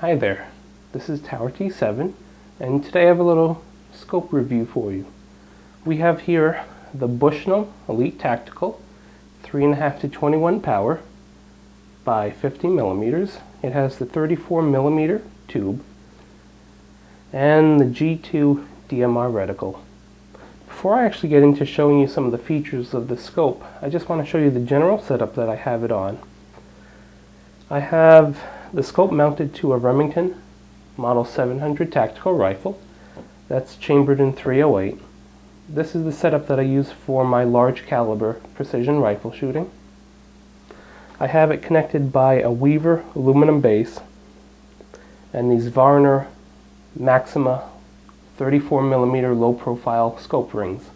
Hi there, this is Tower T7, and today I have a little scope review for you. We have here the Bushnell Elite Tactical 3.5-21 power by 50 millimeters. It has the 34 millimeter tube and the G2 DMR reticle. Before I actually get into showing you some of the features of the scope, I just want to show you the general setup that I have it on. I have the scope mounted to a Remington Model 700 tactical rifle that's chambered in .308. This is the setup that I use for my large caliber precision rifle shooting. I have it connected by a Weaver aluminum base and these Varner Maxima 34 millimeter low profile scope rings.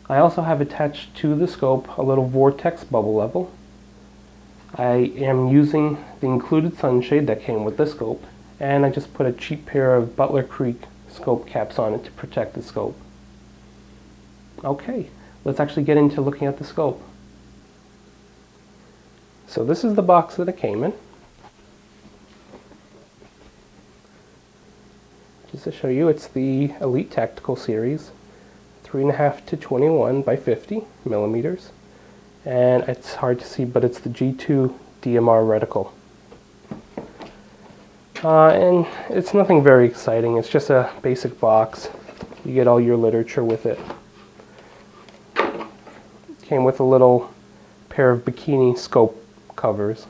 I also have attached to the scope a little vortex bubble level. I am using the included sunshade that came with the scope, and I just put a cheap pair of Butler Creek scope caps on it to protect the scope. Okay, let's actually get into looking at the scope. So this is the box that it came in. Just to show you, it's the Elite Tactical series, 3.5-21 by 50 millimeters. And it's hard to see, but it's the G2 DMR reticle. And it's nothing very exciting. It's just a basic box. You get all your literature with it. Came with a little pair of bikini scope covers.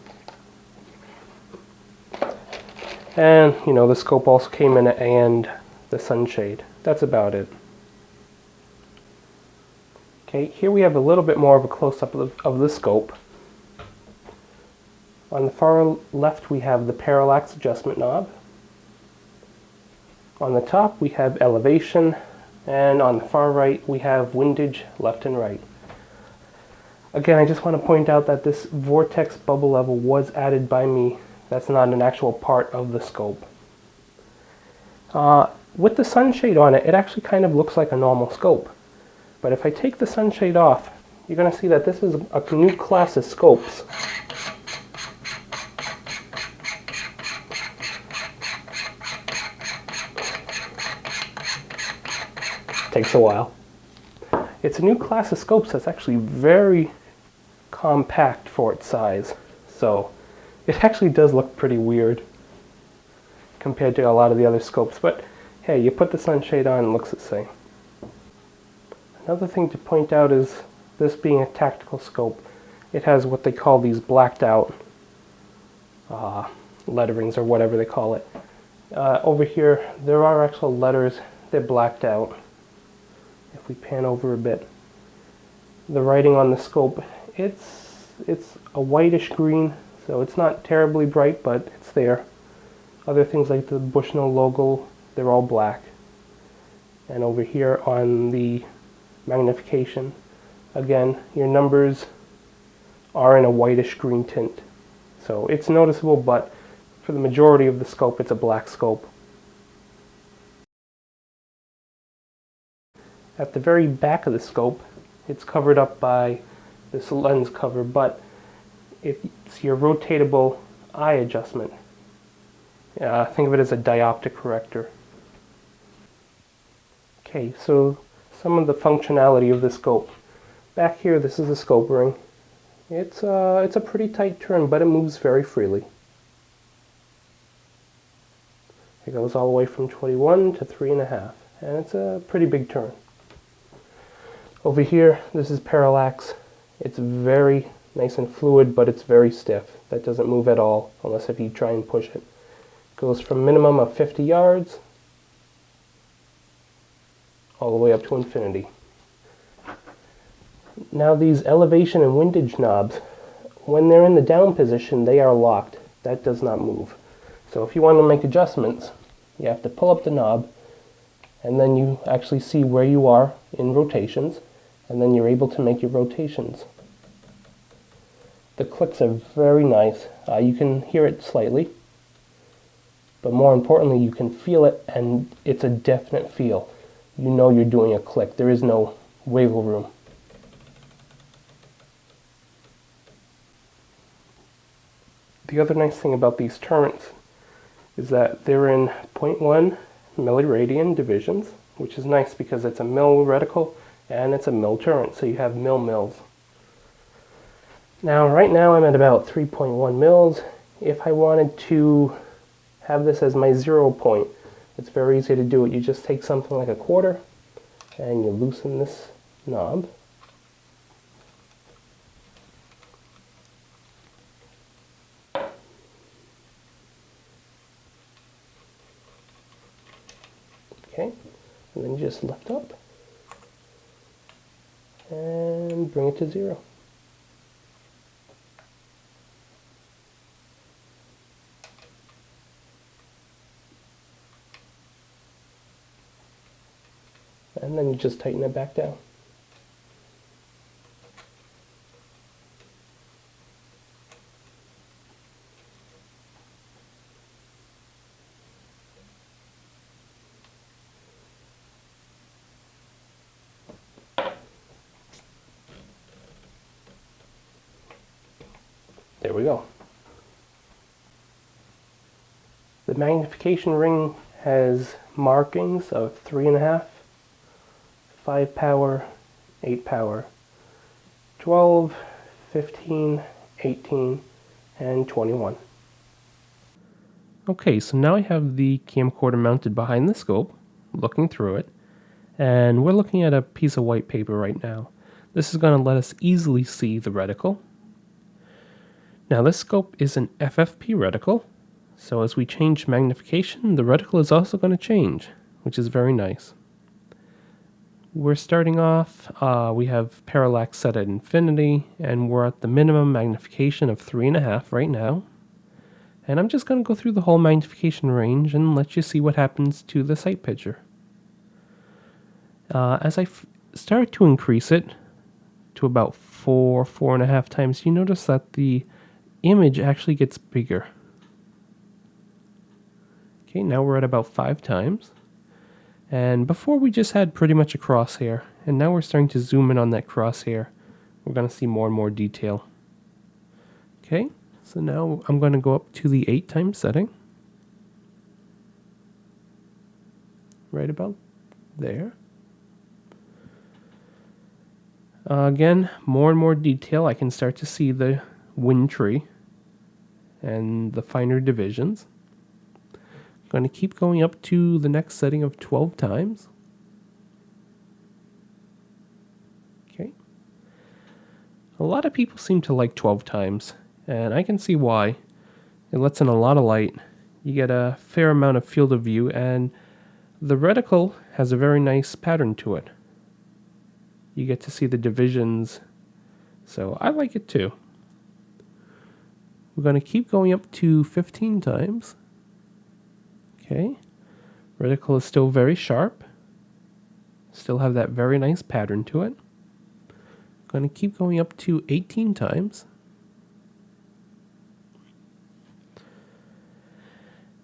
And, you know, the scope also came in and the sunshade. That's about it. Okay, here we have a little bit more of a close-up of the scope. On the far left we have the parallax adjustment knob. On the top we have elevation, and on the far right we have windage left and right. Again, I just want to point out that this vortex bubble level was added by me. That's not an actual part of the scope. With the sunshade on it, it actually kind of looks like a normal scope. But if I take the sunshade off, you're going to see that this is a new class of scopes. Takes a while. It's a new class of scopes that's actually very compact for its size. So it actually does look pretty weird compared to a lot of the other scopes. But hey, you put the sunshade on and it looks the same. Another thing to point out is this being a tactical scope, it has what they call these blacked out letterings, or whatever they call it. Over here there are actual letters, they're blacked out. If we pan over a bit, the writing on the scope, it's a whitish green, so it's not terribly bright, but it's there. Other things like the Bushnell logo, they're all black. And over here on the magnification, again, your numbers are in a whitish green tint. So it's noticeable, but for the majority of the scope, it's a black scope. At the very back of the scope, it's covered up by this lens cover, but it's your rotatable eye adjustment. Think of it as a dioptic corrector. Okay, so some of the functionality of the scope. Back here, this is the scope ring. It's a pretty tight turn, but it moves very freely. It goes all the way from 21 to 3.5, and it's a pretty big turn. Over here, this is parallax. It's very nice and fluid, but it's very stiff. That doesn't move at all, unless if you try and push it. It goes from minimum of 50 yards all the way up to infinity. Now these elevation and windage knobs, when they're in the down position, they are locked. That does not move. So if you want to make adjustments, you have to pull up the knob, and then you actually see where you are in rotations, and then you're able to make your rotations. The clicks are very nice. You can hear it slightly, but more importantly, you can feel it, and it's a definite feel. You know you're doing a click. There is no wiggle room. The other nice thing about these turrets is that they're in 0.1 milliradian divisions, which is nice because it's a mil reticle and it's a mil turret, so you have mils. Now, right now I'm at about 3.1 mils. If I wanted to have this as my 0 point, it's very easy to do it. You just take something like a quarter and you loosen this knob. Okay, and then you just lift up and bring it to 0. And then you just tighten it back down. There we go. The magnification ring has markings of 3.5, 5 power, 8 power, 12, 15, 18, and 21. Okay, so now I have the camcorder mounted behind the scope, looking through it, and we're looking at a piece of white paper right now. This is going to let us easily see the reticle. Now this scope is an FFP reticle, so as we change magnification, the reticle is also going to change, which is very nice. We're starting off, we have parallax set at infinity, and we're at the minimum magnification of 3.5 right now. And I'm just going to go through the whole magnification range and let you see what happens to the sight picture. As I start to increase it to about 4.5 times, you notice that the image actually gets bigger. Okay, now we're at about 5 times. And before we just had pretty much a crosshair, and now we're starting to zoom in on that crosshair. We're going to see more and more detail. Okay, so now I'm going to go up to the 8 times setting. Right about there. Again, more and more detail. I can start to see the wind tree and the finer divisions. Going to keep going up to the next setting of 12 times. Okay. A lot of people seem to like 12 times, and I can see why. It lets in a lot of light. You get a fair amount of field of view, and the reticle has a very nice pattern to it. You get to see the divisions, so I like it too. We're going to keep going up to 15 times. Okay, reticle is still very sharp. Still have that very nice pattern to it. Going to keep going up to 18 times.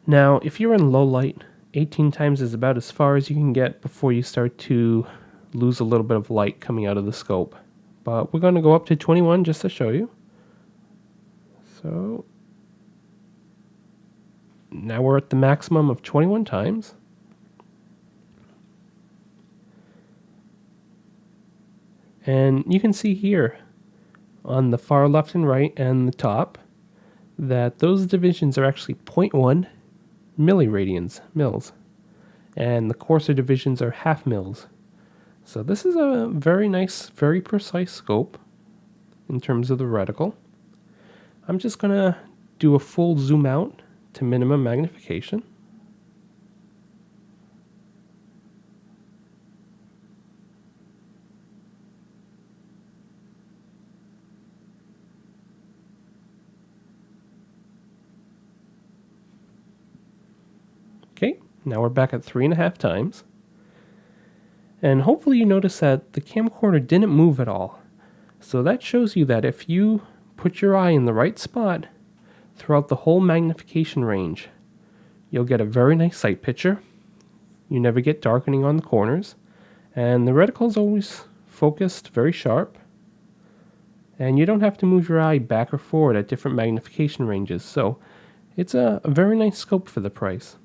Now, if you're in low light, 18 times is about as far as you can get before you start to lose a little bit of light coming out of the scope. But we're going to go up to 21 just to show you. So now we're at the maximum of 21 times. And you can see here on the far left and right and the top that those divisions are actually 0.1 milliradians, mils. And the coarser divisions are half mils. So this is a very nice, very precise scope in terms of the reticle. I'm just going to do a full zoom out to minimum magnification. Okay, now we're back at 3.5 times. And hopefully you notice that the camcorder didn't move at all. So that shows you that if you put your eye in the right spot throughout the whole magnification range, you'll get a very nice sight picture. You never get darkening on the corners. And the reticle is always focused, very sharp. And you don't have to move your eye back or forward at different magnification ranges. So It's a very nice scope for the price.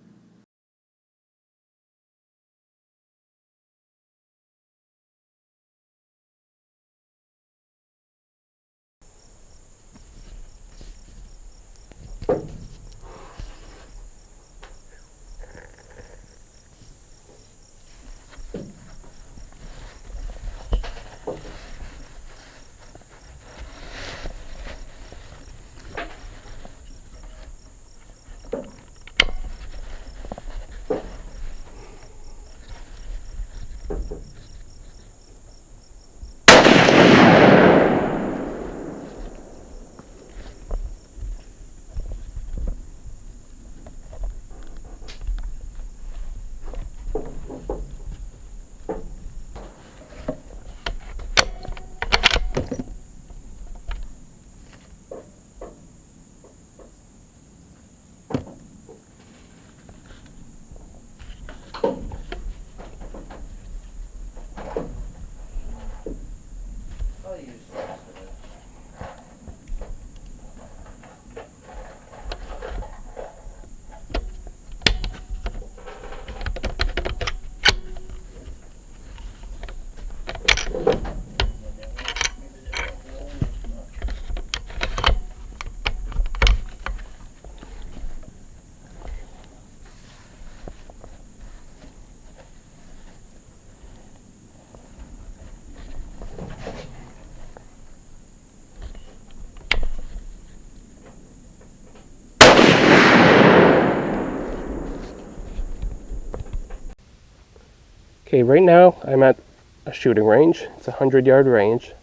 Okay, right now I'm at a shooting range. It's a 100-yard range.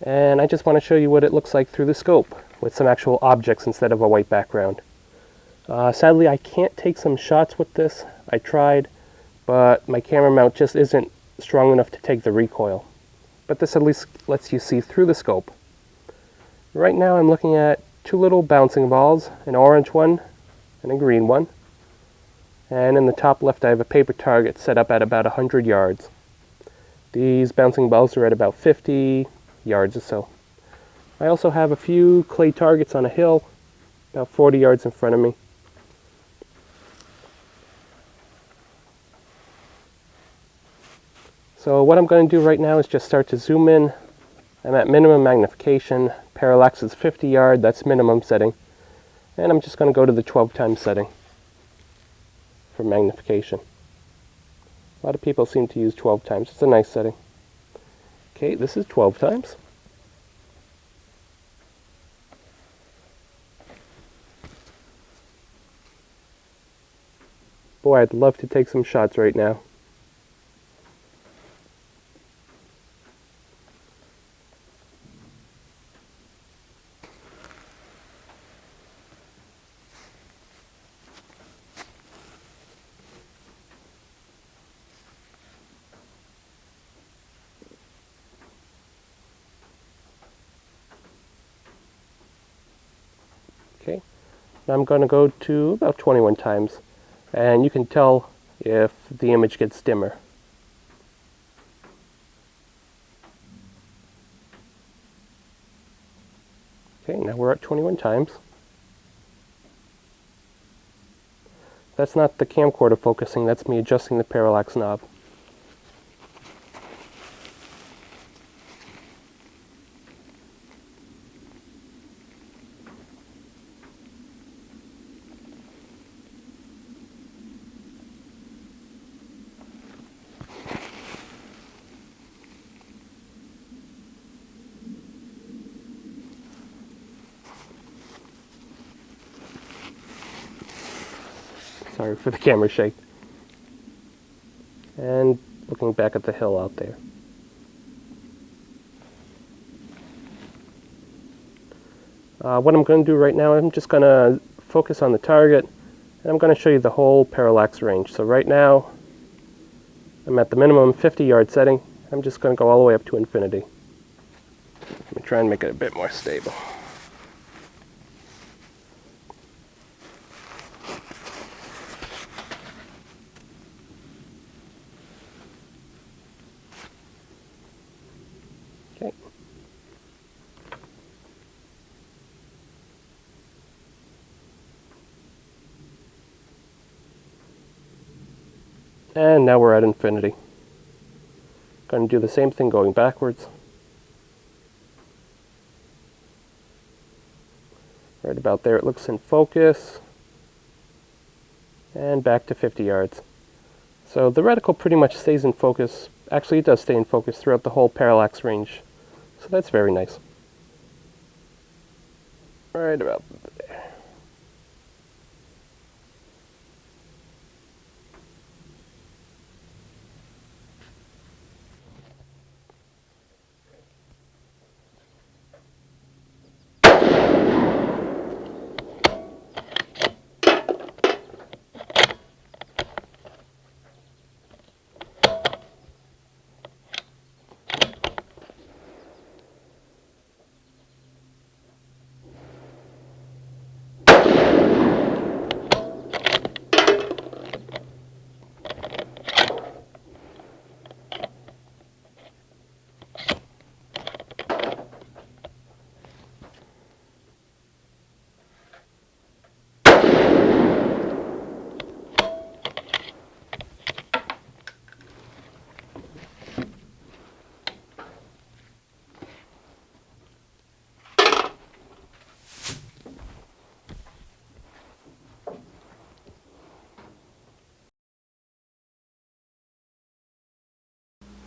And I just want to show you what it looks like through the scope with some actual objects instead of a white background. Sadly, I can't take some shots with this. I tried, but my camera mount just isn't strong enough to take the recoil. But this at least lets you see through the scope. Right now I'm looking at two little bouncing balls, an orange one and a green one. And in the top left I have a paper target set up at about 100 yards. These bouncing balls are at about 50 yards or so. I also have a few clay targets on a hill about 40 yards in front of me. So what I'm going to do right now is just start to zoom in. I'm at minimum magnification. Parallax is 50 yard, that's minimum setting. And I'm just going to go to the 12 times setting for magnification. A lot of people seem to use 12 times. It's a nice setting. Okay, this is 12 times. Boy, I'd love to take some shots right now. Okay, now I'm going to go to about 21 times, and you can tell if the image gets dimmer. Okay, now we're at 21 times. That's not the camcorder focusing, that's me adjusting the parallax knob. Sorry for the camera shake. And looking back at the hill out there. What I'm going to do right now, I'm just going to focus on the target, and I'm going to show you the whole parallax range. So right now, I'm at the minimum 50-yard setting. I'm just going to go all the way up to infinity. Let me try and make it a bit more stable. Okay. And now we're at infinity. Going to do the same thing going backwards. Right about there it looks in focus. And back to 50 yards. So the reticle pretty much stays in focus. Actually, it does stay in focus throughout the whole parallax range. So that's very nice. Right about there.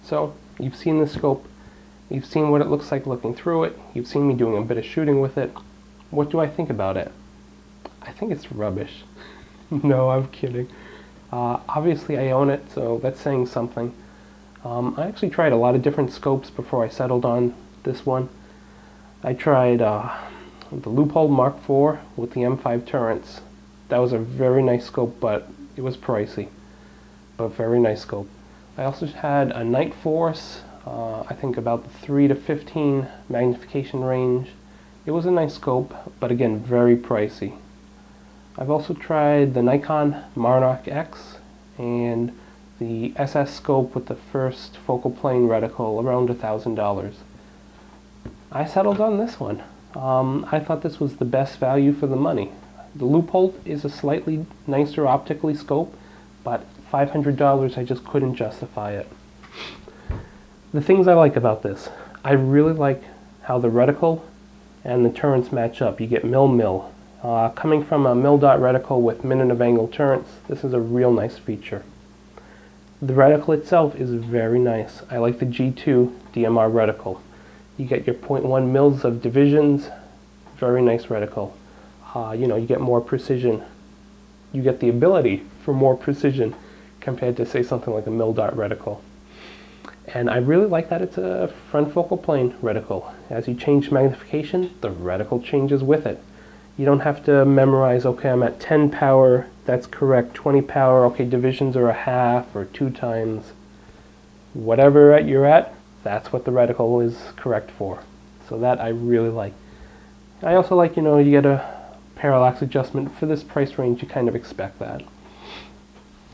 So, you've seen the scope, you've seen what it looks like looking through it, you've seen me doing a bit of shooting with it. What do I think about it? I think it's rubbish. No, I'm kidding. Obviously I own it, so that's saying something. I actually tried a lot of different scopes before I settled on this one. I tried the Leupold Mark IV with the M5 turrets. That was a very nice scope, but it was pricey. But very nice scope. I also had a Night Force, I think about the 3 to 15 magnification range. It was a nice scope, but again, very pricey. I've also tried the Nikon Monarch X and the SS scope with the first focal plane reticle, around $1,000. I settled on this one. I thought this was the best value for the money. The Leupold is a slightly nicer optically scope, but $500, I just couldn't justify it. The things I like about this, I really like how the reticle and the turrets match up. You get mil-mil. Coming from a mil-dot reticle with minute of angle turrets, this is a real nice feature. The reticle itself is very nice. I like the G2 DMR reticle. You get your 0.1 mils of divisions, very nice reticle. You get more precision. You get the ability for more precision compared to, say, something like a mil-dot reticle. And I really like that it's a front focal plane reticle. As you change magnification, the reticle changes with it. You don't have to memorize, okay, I'm at 10 power, that's correct, 20 power, okay, divisions are a half or 2 times. Whatever you're at, that's what the reticle is correct for. So that I really like. I also like, you get a parallax adjustment. For this price range, you kind of expect that.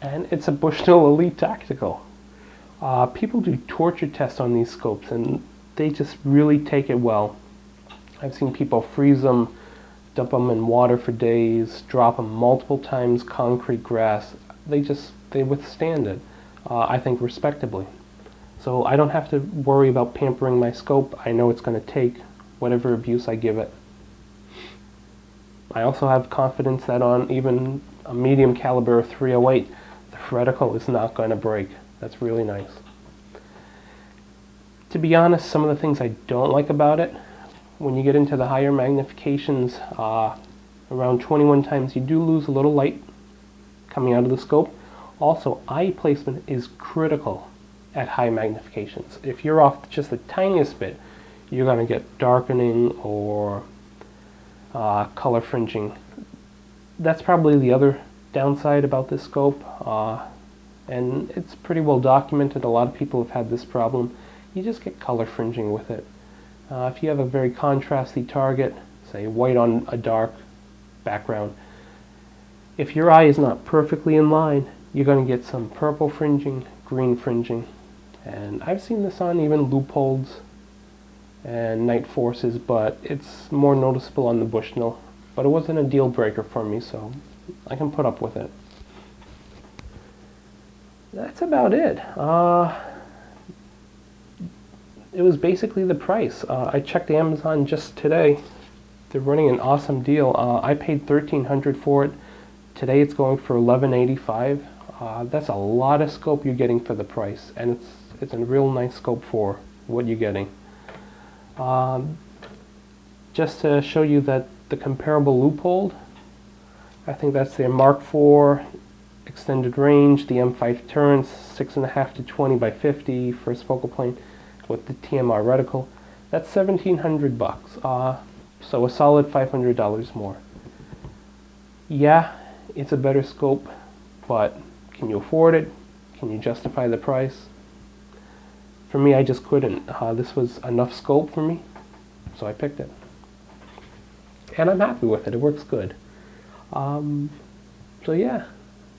And it's a Bushnell Elite Tactical. People do torture tests on these scopes, and they just really take it well. I've seen people freeze them, dump them in water for days, drop them multiple times, concrete, grass. They withstand it, I think, respectably. So I don't have to worry about pampering my scope. I know it's going to take whatever abuse I give it. I also have confidence that on even a medium caliber 308, the reticle is not going to break. That's really nice. To be honest, some of the things I don't like about it, when you get into the higher magnifications, around 21 times, you do lose a little light coming out of the scope. Also, eye placement is critical at high magnifications. If you're off just the tiniest bit, you're going to get darkening or color fringing. That's probably the other downside about this scope, and it's pretty well documented. A lot of people have had this problem. You just get color fringing with it. If you have a very contrasty target, say white on a dark background, if your eye is not perfectly in line, you're going to get some purple fringing, green fringing. And I've seen this on even Leupolds and Night Forces, but it's more noticeable on the Bushnell. But it wasn't a deal breaker for me, so I can put up with it. That's about it. It was basically the price. I checked Amazon just today. They're running an awesome deal. I paid $1,300 for it. Today it's going for $1,185. That's a lot of scope you're getting for the price, and it's a real nice scope for what you're getting. Just to show you that the comparable Leupold, I think that's their Mark IV extended range, the M5 turns, 6.5 to 20 by 50 first focal plane with the TMR reticle. That's $1,700. So a solid $500 more. Yeah, it's a better scope, but can you afford it? Can you justify the price? For me, I just couldn't. This was enough scope for me, so I picked it. And I'm happy with it. It works good. So yeah,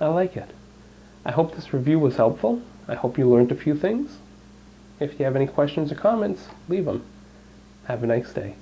I like it. I hope this review was helpful. I hope you learned a few things. If you have any questions or comments, leave them. Have a nice day.